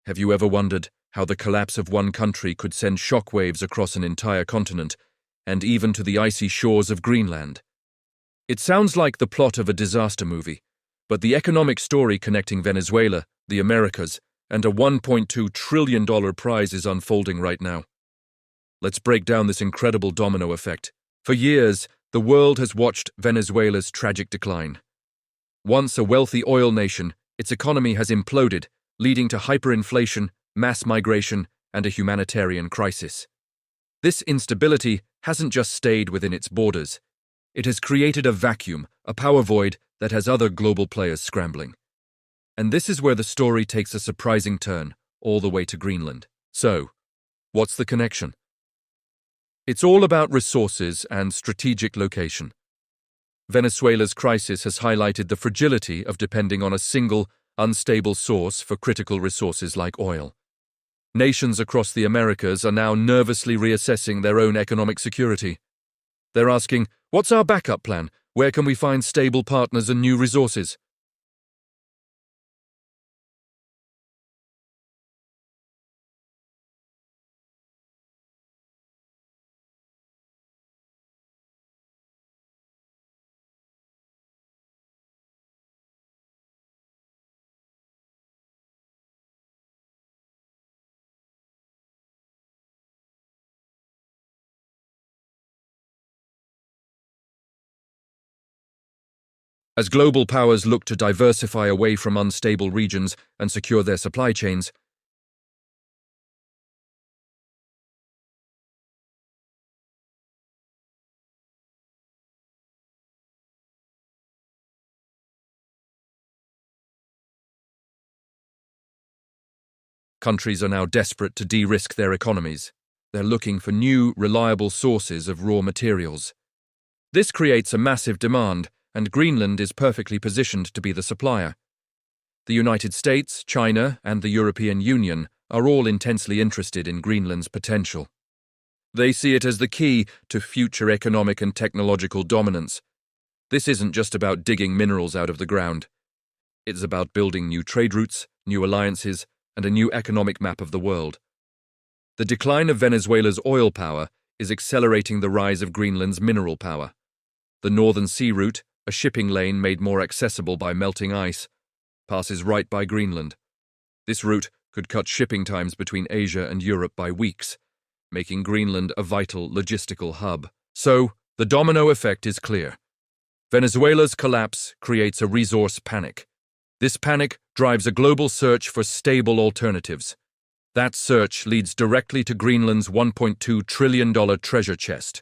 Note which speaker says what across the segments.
Speaker 1: Have you ever wondered how the collapse of one country could send shockwaves across an entire continent, and even to the icy shores of Greenland? It sounds like the plot of a disaster movie, but the economic story connecting Venezuela, the Americas, and a $1.2 trillion prize is unfolding right now. Let's break down this incredible domino effect. For years, the world has watched Venezuela's tragic decline. Once a wealthy oil nation, its economy has imploded, leading to hyperinflation, mass migration, and a humanitarian crisis. This instability hasn't just stayed within its borders. It has created a vacuum, a power void that has other global players scrambling. And this is where the story takes a surprising turn, all the way to Greenland. So, what's the connection? It's all about resources and strategic location. Venezuela's crisis has highlighted the fragility of depending on a single, unstable source for critical resources like oil. Nations across the Americas are now nervously reassessing their own economic security. They're asking, what's our backup plan? Where can we find stable partners and new resources? As global powers look to diversify away from unstable regions and secure their supply chains, countries are now desperate to de-risk their economies. They're looking for new, reliable sources of raw materials. This creates a massive demand, and Greenland is perfectly positioned to be the supplier. The United States, China, and the European Union are all intensely interested in Greenland's potential. They see it as the key to future economic and technological dominance. This isn't just about digging minerals out of the ground. It's about building new trade routes, new alliances, and a new economic map of the world. The decline of Venezuela's oil power is accelerating the rise of Greenland's mineral power. The Northern Sea Route, a shipping lane made more accessible by melting ice, passes right by Greenland. This route could cut shipping times between Asia and Europe by weeks, making Greenland a vital logistical hub. So, the domino effect is clear. Venezuela's collapse creates a resource panic. This panic drives a global search for stable alternatives. That search leads directly to Greenland's $1.2 trillion treasure chest.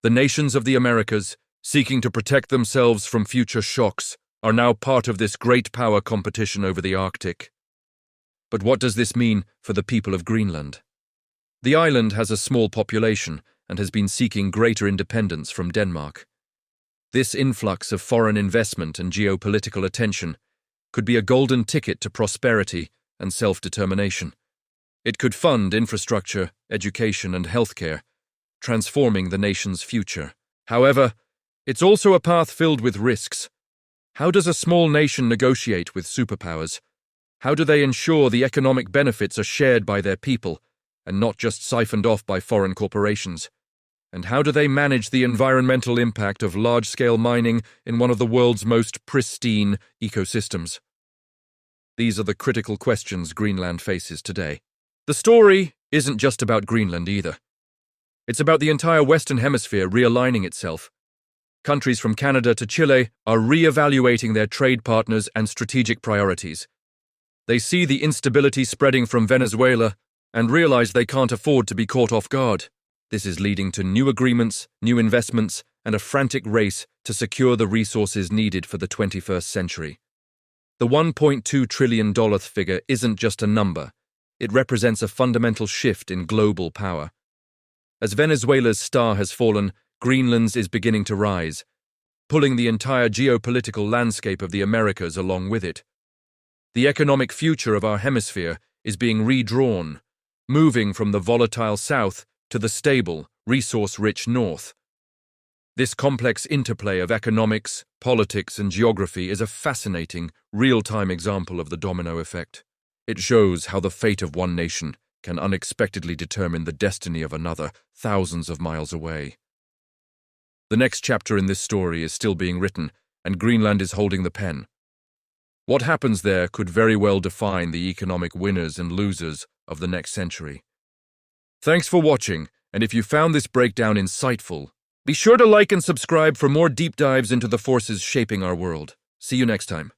Speaker 1: The nations of the Americas, seeking to protect themselves from future shocks, are now part of this great power competition over the Arctic. But what does this mean for the people of Greenland? The island has a small population and has been seeking greater independence from Denmark. This influx of foreign investment and geopolitical attention could be a golden ticket to prosperity and self-determination. It could fund infrastructure, education, and healthcare, transforming the nation's future. However, it's also a path filled with risks. How does a small nation negotiate with superpowers? How do they ensure the economic benefits are shared by their people and not just siphoned off by foreign corporations? And how do they manage the environmental impact of large-scale mining in one of the world's most pristine ecosystems? These are the critical questions Greenland faces today. The story isn't just about Greenland either. It's about the entire Western Hemisphere realigning itself. Countries from Canada to Chile are re-evaluating their trade partners and strategic priorities. They see the instability spreading from Venezuela and realize they can't afford to be caught off guard. This is leading to new agreements, new investments, and a frantic race to secure the resources needed for the 21st century. The $1.2 trillion figure isn't just a number. It represents a fundamental shift in global power. As Venezuela's star has fallen, Greenland's is beginning to rise, pulling the entire geopolitical landscape of the Americas along with it. The economic future of our hemisphere is being redrawn, moving from the volatile south to the stable, resource-rich north. This complex interplay of economics, politics, and geography is a fascinating, real-time example of the domino effect. It shows how the fate of one nation can unexpectedly determine the destiny of another thousands of miles away. The next chapter in this story is still being written, and Greenland is holding the pen. What happens there could very well define the economic winners and losers of the next century. Thanks for watching, and if you found this breakdown insightful, be sure to like and subscribe for more deep dives into the forces shaping our world. See you next time.